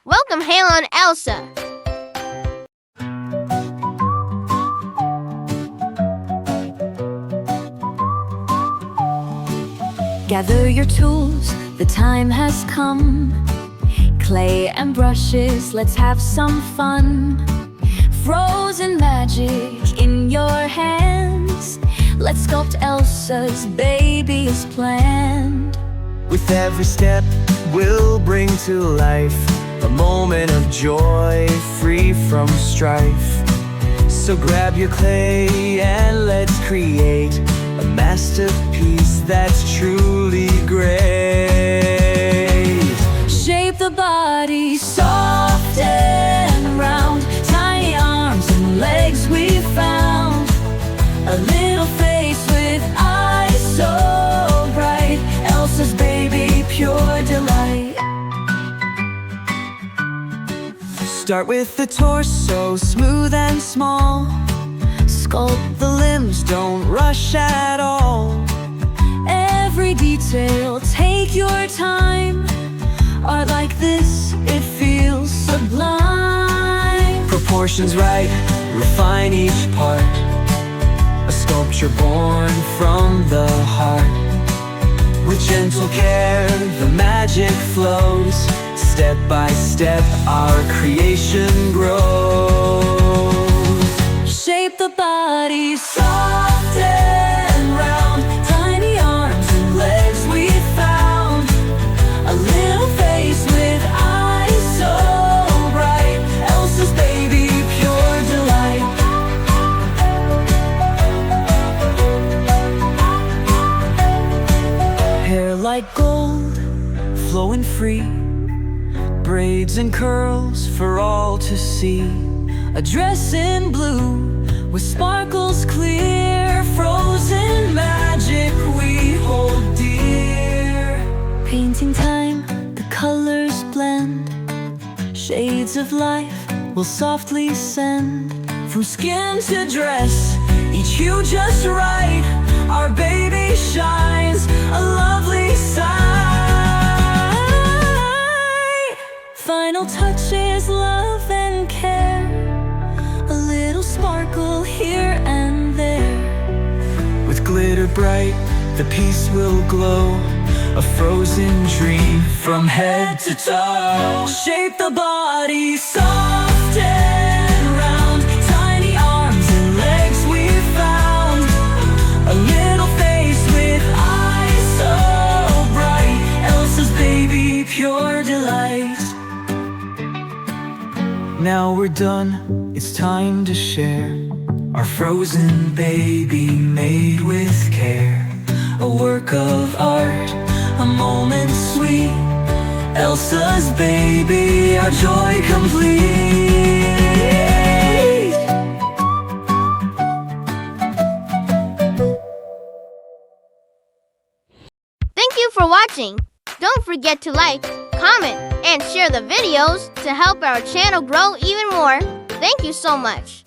Welcome, Halon Elsa. Gather your tools, the time has come. Clay and brushes, let's have some fun. Frozen magic in your hands. Let's sculpt Elsa's baby as planned. With every step we'll bring to life a moment of joy, free from strife. So grab your clay and let's create a masterpiece that's truly great. Shape the body soft and round. Tiny arms and legs we found. A little face with eyes so bright. Elsa's baby, pure delight. Start with the torso, smooth and small. Sculpt the limbs, don't rush at all. Every detail, take your time. Art like this, it feels sublime. Proportions right, refine each part. A sculpture born from the heart. With gentle care, the magic flows. Step by step, our creation grows. Shape the body soft and round. Tiny arms and legs we found. A little face with eyes so bright. Elsa's baby, pure delight. Hair like gold, flowing free. Braids and curls for all to see. A dress in blue with sparkles clear. Frozen magic we hold dear. Painting time, the colors blend. Shades of life will softly send. From skin to dress, each hue just right. Our baby shines, a lovely sight. Final touches, love and care. A little sparkle here and there. With glitter bright, the piece will glow. A frozen dream from head to toe. Shape the body soft and round. Tiny arms and legs we found. A little face with eyes so bright. Elsa's baby, pure delight. Now we're done, it's time to share. Our frozen baby made with care. A work of art, a moment sweet. Elsa's baby, our joy complete. Thank you for watching. Don't forget to like, comment, and share the videos to help our channel grow even more. Thank you so much.